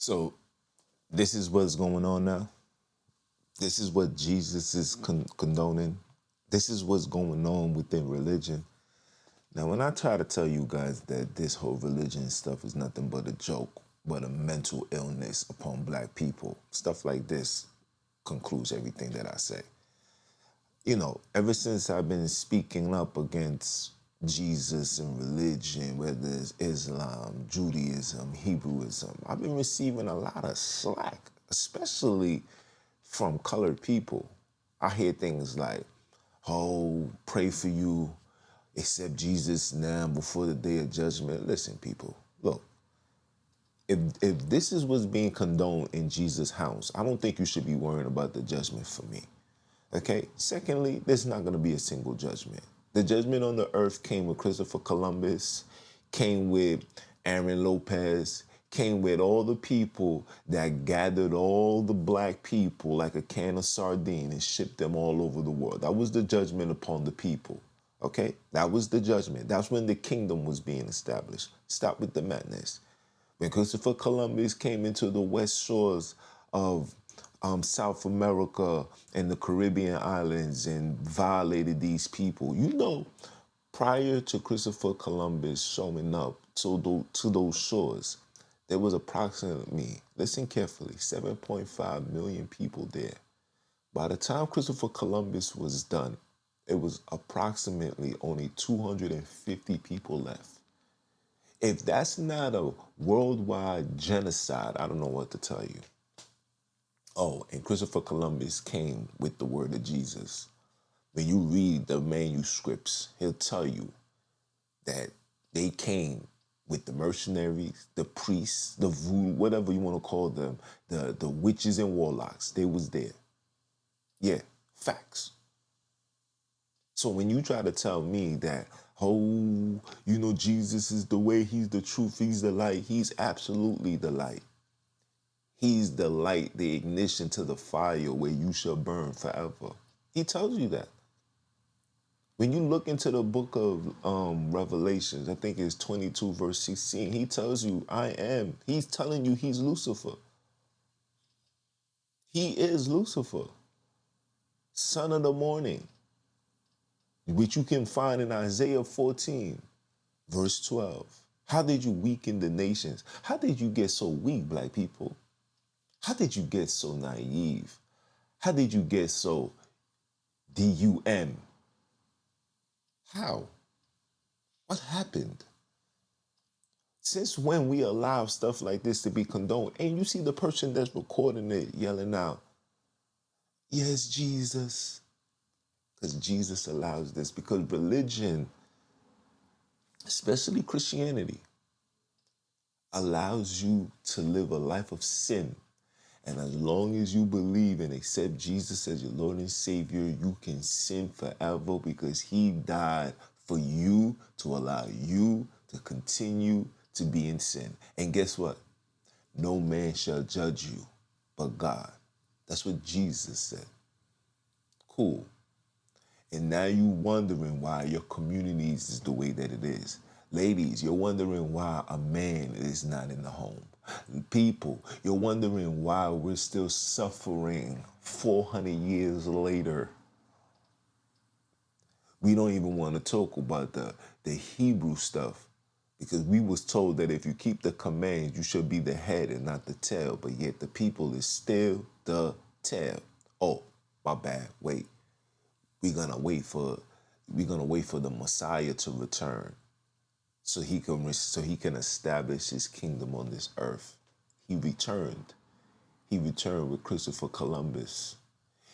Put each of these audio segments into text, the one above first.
So this is what's going on now. This is what Jesus is condoning. This is what's going on within religion. Now, when I try to tell you guys that this whole religion stuff is nothing but a joke, but a mental illness upon black people, stuff like this concludes everything that I say. Ever since I've been speaking up against Jesus and religion, whether it's Islam, Judaism, Hebrewism, I've been receiving a lot of slack, especially from colored people. I hear things like, oh, pray for you, accept Jesus now before the day of judgment. Listen, people, look, if this is what's being condoned in Jesus' house, I don't think you should be worrying about the judgment for me. Okay? Secondly, there's not going to be a single judgment. The judgment on the earth came with Christopher Columbus, came with Aaron Lopez, came with all the people that gathered all the black people like a can of sardine and shipped them all over the world. That was the judgment upon the people. Okay? That was the judgment. That's when the kingdom was being established. Stop with the madness. When Christopher Columbus came into the west shores of South America and the Caribbean islands and violated these people, prior to Christopher Columbus showing up to those shores, there was approximately, listen carefully, 7.5 million people there. By the time Christopher Columbus was done, it was approximately only 250 people left. If that's not a worldwide genocide, I don't know what to tell you. Oh, and Christopher Columbus came with the word of Jesus. When you read the manuscripts, he'll tell you that they came with the mercenaries, the priests, the voodoo, whatever you want to call them, the witches and warlocks. They was there. Yeah, facts. So when you try to tell me that, oh, Jesus is the way, he's the truth, he's the light, he's absolutely the light. He's the light, the ignition to the fire where you shall burn forever. He tells you that. When you look into the book of Revelations, I think it's 22 verse 16, he tells you, I am. He's telling you he's Lucifer. He is Lucifer, son of the morning, which you can find in Isaiah 14, verse 12. How did you weaken the nations? How did you get so weak, black people? How did you get so naive? How did you get so DUM? How? What happened? Since when we allow stuff like this to be condoned? And you see the person that's recording it yelling out, yes, Jesus. Because Jesus allows this. Because religion, especially Christianity, allows you to live a life of sin. And as long as you believe and accept Jesus as your Lord and Savior, you can sin forever because he died for you to allow you to continue to be in sin. And guess what? No man shall judge you but God. That's what Jesus said. Cool. And now you wondering why your communities is the way that it is. Ladies, you're wondering why a man is not in the home. People, you're wondering why we're still suffering 400 years later. We don't even want to talk about the Hebrew stuff because we was told that if you keep the commands, you should be the head and not the tail. But yet the people is still the tail. Oh, my bad. Wait. We're gonna wait for the Messiah to return so he can establish his kingdom on this earth. He returned. He returned with Christopher Columbus.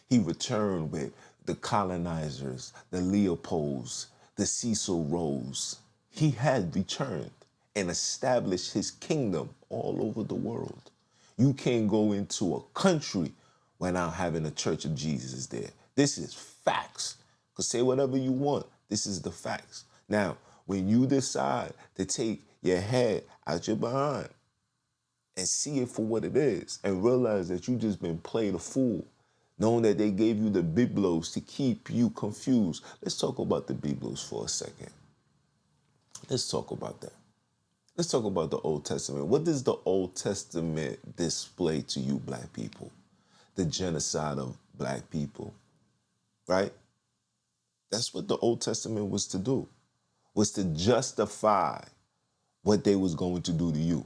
He returned with the colonizers, the Leopolds, the Cecil Rose. He had returned and established his kingdom all over the world. You can't go into a country without having a Church of Jesus there. This is facts. Because say whatever you want. This is the facts. Now, when you decide to take your head out your behind and see it for what it is and realize that you just been played a fool, knowing that they gave you the biblos to keep you confused. Let's talk about the biblos for a second. Let's talk about that. let's talk about the Old Testament. What does the Old Testament display to you, black people? The genocide of black people, right? That's what the Old Testament was to do, was to justify what they was going to do to you.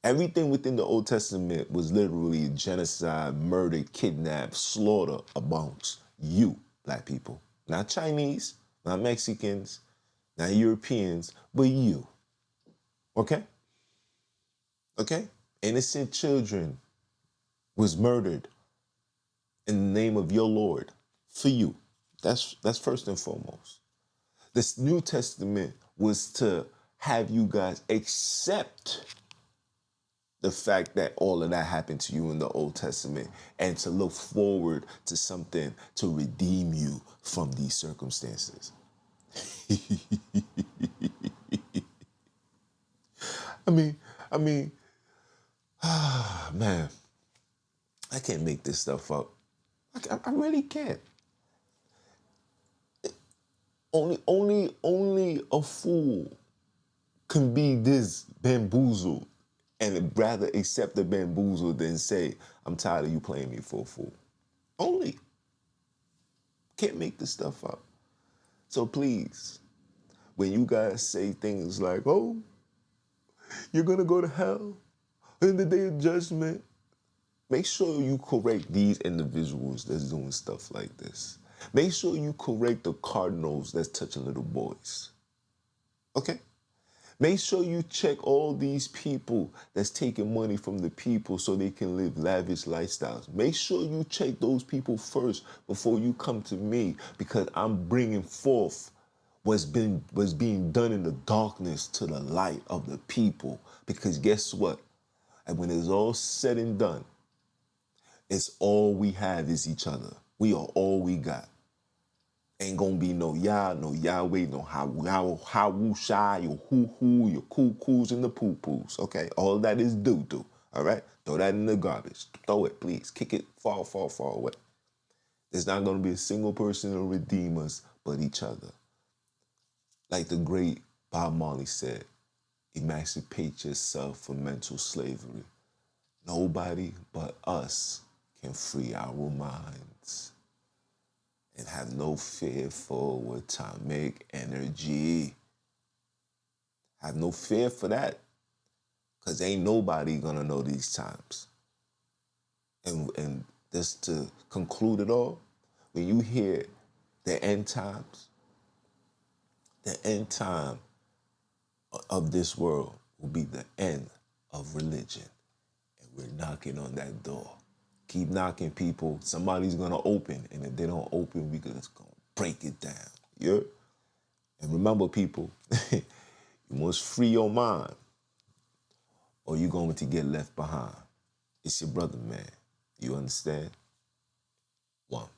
Everything within the Old Testament was literally genocide, murder, kidnap, slaughter amongst you, black people. Not Chinese, not Mexicans, not Europeans, but you. Okay? Okay? Innocent children was murdered in the name of your Lord for you. That's first and foremost. This New Testament was to have you guys accept the fact that all of that happened to you in the Old Testament and to look forward to something to redeem you from these circumstances. I mean, man, I can't make this stuff up. I really can't. Only a fool can be this bamboozled and rather accept the bamboozle than say, I'm tired of you playing me for a fool. Only. Can't make this stuff up. So please, when you guys say things like, oh, you're going to go to hell in the day of judgment, make sure you correct these individuals that's doing stuff like this. Make sure you correct the cardinals that's touching little boys. Okay? Make sure you check all these people that's taking money from the people so they can live lavish lifestyles. Make sure you check those people first before you come to me, because I'm bringing forth what's being done in the darkness to the light of the people. Because guess what? And when it's all said and done, it's all we have is each other. We are all we got. Ain't gonna be no Yah, no Yahweh, no Hawusha, your hoo-hoo, your coo-coos, and the poo-poos, okay? All that is doo-doo, all right? Throw that in the garbage. Throw it, please. Kick it far, far, far away. There's not gonna be a single person to redeem us but each other. Like the great Bob Marley said, emancipate yourself from mental slavery. Nobody but us can free our minds. And have no fear for atomic energy. Have no fear for that, because ain't nobody gonna know these times. And just to conclude it all, when you hear the end times, the end time of this world will be the end of religion. And we're knocking on that door. Keep knocking, people. Somebody's gonna open, and if they don't open, we just gonna break it down. Yeah? And remember, people, you must free your mind, or you're going to get left behind. It's your brother, man. You understand? One.